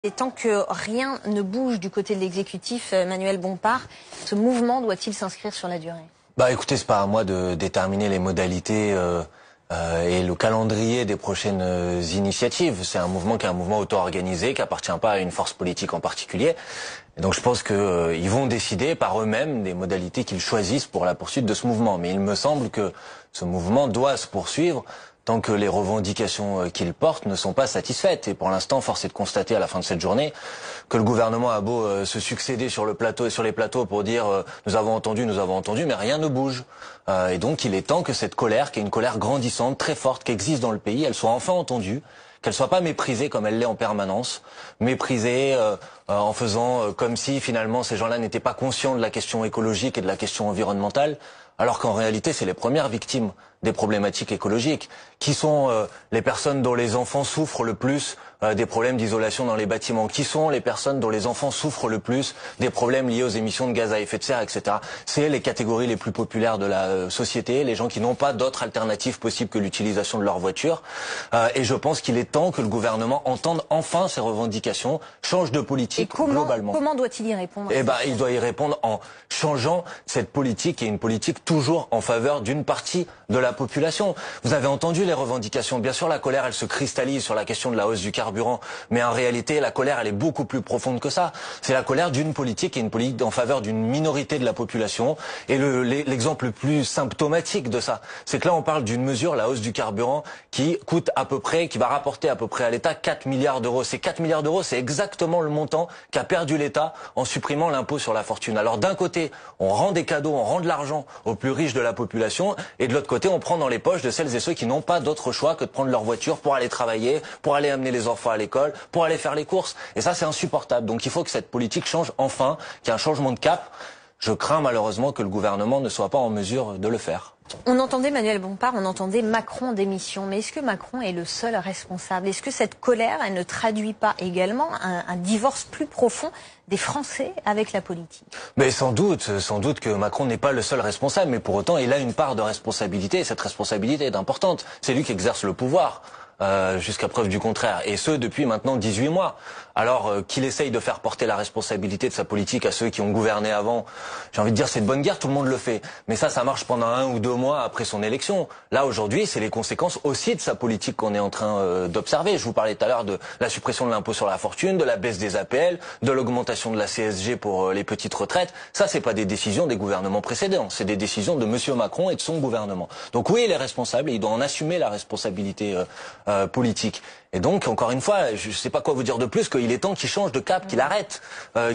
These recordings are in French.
Et tant que rien ne bouge du côté de l'exécutif, Manuel Bompard, ce mouvement doit-il s'inscrire sur la durée? Écoutez, c'est pas à moi de déterminer les modalités et le calendrier des prochaines initiatives. C'est un mouvement qui est un mouvement auto-organisé, qui appartient pas à une force politique en particulier. Et donc je pense que ils vont décider par eux-mêmes des modalités qu'ils choisissent pour la poursuite de ce mouvement. Mais il me semble que ce mouvement doit se poursuivre tant que les revendications qu'il porte ne sont pas satisfaites. Et pour l'instant, force est de constater à la fin de cette journée que le gouvernement a beau se succéder sur le plateau et sur les plateaux pour dire nous avons entendu, mais rien ne bouge. Et donc il est temps que cette colère, qui est une colère grandissante, très forte, qui existe dans le pays, elle soit enfin entendue, qu'elle soit pas méprisée comme elle l'est en permanence, méprisée en faisant comme si finalement ces gens-là n'étaient pas conscients de la question écologique et de la question environnementale, alors qu'en réalité c'est les premières victimes des problématiques écologiques, qui sont les personnes dont les enfants souffrent le plus des problèmes d'isolation dans les bâtiments, qui sont les personnes dont les enfants souffrent le plus des problèmes liés aux émissions de gaz à effet de serre, etc. C'est les catégories les plus populaires de la société, les gens qui n'ont pas d'autres alternatives possibles que l'utilisation de leur voiture. Et je pense qu'il est temps que le gouvernement entende enfin ces revendications, change de politique globalement. Comment doit-il y répondre? Il doit y répondre en changeant cette politique, qui est une politique toujours en faveur d'une partie de la population. Vous avez entendu les revendications. Bien sûr, la colère, elle se cristallise sur la question de la hausse du carburant. Mais en réalité, la colère, elle est beaucoup plus profonde que ça. C'est la colère d'une politique, et une politique en faveur d'une minorité de la population. Et l'exemple le plus symptomatique de ça, c'est que là, on parle d'une mesure, la hausse du carburant, qui coûte à peu près, qui va rapporter à peu près à l'État 4 milliards d'euros. Ces 4 milliards d'euros, c'est exactement le montant qu'a perdu l'État en supprimant l'impôt sur la fortune. Alors d'un côté, on rend des cadeaux, on rend de l'argent aux plus riches de la population, et de l'autre côté, on prend dans les poches de celles et ceux qui n'ont pas d'autre choix que de prendre leur voiture pour aller travailler, pour aller amener les enfants à l'école, pour aller faire les courses. Et ça, c'est insupportable. Donc il faut que cette politique change enfin, qu'il y ait un changement de cap. Je crains malheureusement que le gouvernement ne soit pas en mesure de le faire. On entendait Manuel Bompard, on entendait Macron en démission. Mais est-ce que Macron est le seul responsable? Est-ce que cette colère, elle ne traduit pas également un divorce plus profond des Français avec la politique? Mais sans doute que Macron n'est pas le seul responsable, mais pour autant il a une part de responsabilité, et cette responsabilité est importante. C'est lui qui exerce le pouvoir. Jusqu'à preuve du contraire, et ce depuis maintenant 18 mois. Alors qu'il essaye de faire porter la responsabilité de sa politique à ceux qui ont gouverné avant, j'ai envie de dire c'est de bonne guerre, tout le monde le fait. Mais ça marche pendant 1 ou 2 mois après son élection. Là aujourd'hui, c'est les conséquences aussi de sa politique qu'on est en train d'observer. Je vous parlais tout à l'heure de la suppression de l'impôt sur la fortune, de la baisse des APL, de l'augmentation de la CSG pour les petites retraites. Ça, c'est pas des décisions des gouvernements précédents, c'est des décisions de Monsieur Macron et de son gouvernement. Donc oui, il est responsable et il doit en assumer la responsabilité politique. Et donc, encore une fois, je ne sais pas quoi vous dire de plus qu'il est temps qu'il change de cap, qu'il arrête,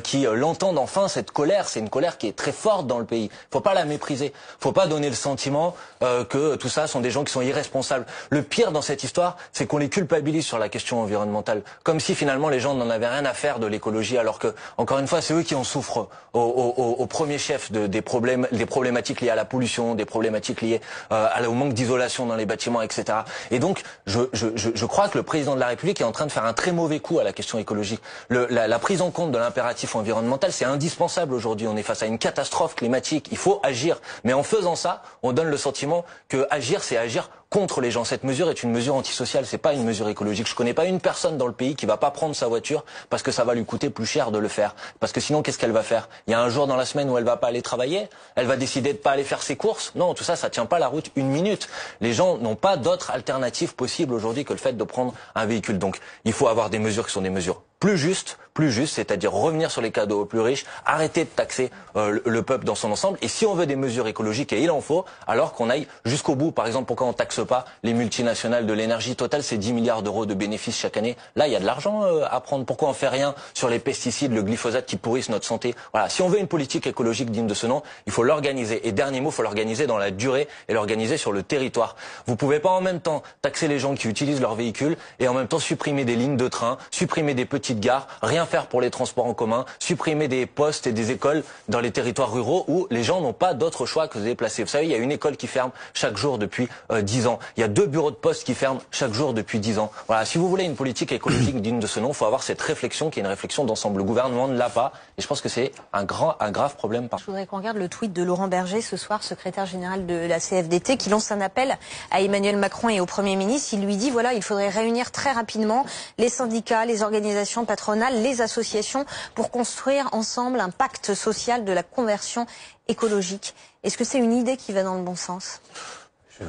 qu'il l'entende enfin cette colère. C'est une colère qui est très forte dans le pays. Faut pas la mépriser. Faut pas donner le sentiment que tout ça sont des gens qui sont irresponsables. Le pire dans cette histoire, c'est qu'on les culpabilise sur la question environnementale, comme si finalement les gens n'en avaient rien à faire de l'écologie, alors que, encore une fois, c'est eux qui en souffrent au premier chef des problématiques liées à la pollution, des problématiques liées au manque d'isolation dans les bâtiments, etc. Et donc, je crois que le président de la République est en train de faire un très mauvais coup à la question écologique. La prise en compte de l'impératif environnemental, c'est indispensable aujourd'hui. On est face à une catastrophe climatique. Il faut agir. Mais en faisant ça, on donne le sentiment que agir, c'est agir contre les gens. Cette mesure est une mesure antisociale, c'est pas une mesure écologique. Je connais pas une personne dans le pays qui va pas prendre sa voiture parce que ça va lui coûter plus cher de le faire. Parce que sinon, qu'est-ce qu'elle va faire? Il y a un jour dans la semaine où elle va pas aller travailler? Elle va décider de pas aller faire ses courses? Non, tout ça, ça tient pas la route une minute. Les gens n'ont pas d'autre alternative possible aujourd'hui que le fait de prendre un véhicule. Donc, il faut avoir des mesures qui sont des mesures plus justes, c'est-à-dire revenir sur les cadeaux aux plus riches, arrêter de taxer le peuple dans son ensemble. Et si on veut des mesures écologiques, et il en faut, alors qu'on aille jusqu'au bout. Par exemple, pourquoi on taxe pas les multinationales de l'énergie? Total, c'est 10 milliards d'euros de bénéfices chaque année. Là, il y a de l'argent à prendre. Pourquoi on fait rien sur les pesticides, le glyphosate qui pourrissent notre santé? Voilà. Si on veut une politique écologique digne de ce nom, il faut l'organiser. Et dernier mot, il faut l'organiser dans la durée et l'organiser sur le territoire. Vous pouvez pas en même temps taxer les gens qui utilisent leurs véhicules et en même temps supprimer des lignes de train, supprimer des petites gares, rien rien faire pour les transports en commun, supprimer des postes et des écoles dans les territoires ruraux où les gens n'ont pas d'autre choix que de se déplacer. Vous savez, il y a une école qui ferme chaque jour depuis 10 ans. Il y a 2 bureaux de poste qui ferment chaque jour depuis 10 ans. Voilà, si vous voulez une politique écologique digne de ce nom, il faut avoir cette réflexion qui est une réflexion d'ensemble. Le gouvernement ne l'a pas et je pense que c'est un grave problème. Je voudrais qu'on regarde le tweet de Laurent Berger ce soir, secrétaire général de la CFDT, qui lance un appel à Emmanuel Macron et au Premier ministre. Il lui dit, voilà, il faudrait réunir très rapidement les syndicats, les organisations patronales, les associations pour construire ensemble un pacte social de la conversion écologique. Est-ce que c'est une idée qui va dans le bon sens?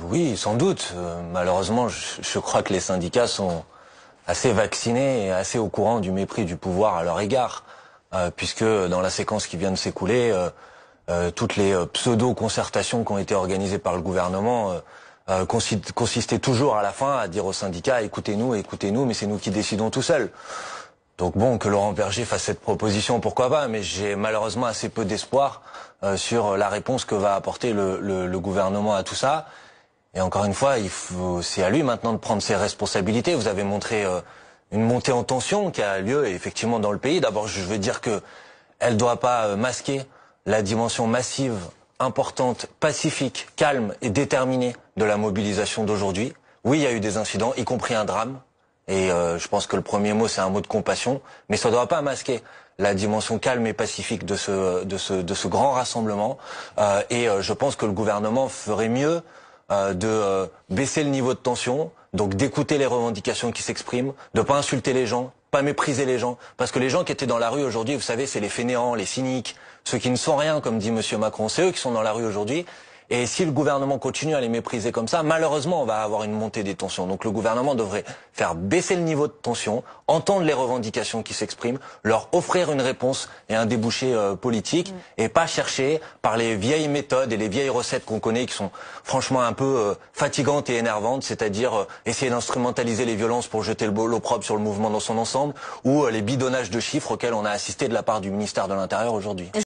Oui, sans doute. Malheureusement, je crois que les syndicats sont assez vaccinés et assez au courant du mépris du pouvoir à leur égard. Puisque dans la séquence qui vient de s'écouler, toutes les pseudo-concertations qui ont été organisées par le gouvernement consistaient toujours à la fin à dire aux syndicats écoutez-nous, mais c'est nous qui décidons tout seuls. Donc bon, que Laurent Berger fasse cette proposition, pourquoi pas, mais j'ai malheureusement assez peu d'espoir sur la réponse que va apporter le gouvernement à tout ça. Et encore une fois, c'est à lui maintenant de prendre ses responsabilités. Vous avez montré une montée en tension qui a lieu effectivement dans le pays. D'abord, je veux dire que elle doit pas masquer la dimension massive, importante, pacifique, calme et déterminée de la mobilisation d'aujourd'hui. Oui, il y a eu des incidents, y compris un drame. Et je pense que le premier mot, c'est un mot de compassion. Mais ça ne doit pas masquer la dimension calme et pacifique de ce grand rassemblement. Et je pense que le gouvernement ferait mieux de baisser le niveau de tension, donc d'écouter les revendications qui s'expriment, de pas insulter les gens, pas mépriser les gens, parce que les gens qui étaient dans la rue aujourd'hui, vous savez, c'est les fainéants, les cyniques, ceux qui ne sont rien, comme dit Monsieur Macron, c'est eux qui sont dans la rue aujourd'hui. Et si le gouvernement continue à les mépriser comme ça, malheureusement, on va avoir une montée des tensions. Donc le gouvernement devrait faire baisser le niveau de tension, entendre les revendications qui s'expriment, leur offrir une réponse et un débouché politique, et pas chercher par les vieilles méthodes et les vieilles recettes qu'on connaît, qui sont franchement un peu fatigantes et énervantes, c'est-à-dire essayer d'instrumentaliser les violences pour jeter l'opprobre sur le mouvement dans son ensemble, ou les bidonnages de chiffres auxquels on a assisté de la part du ministère de l'Intérieur aujourd'hui.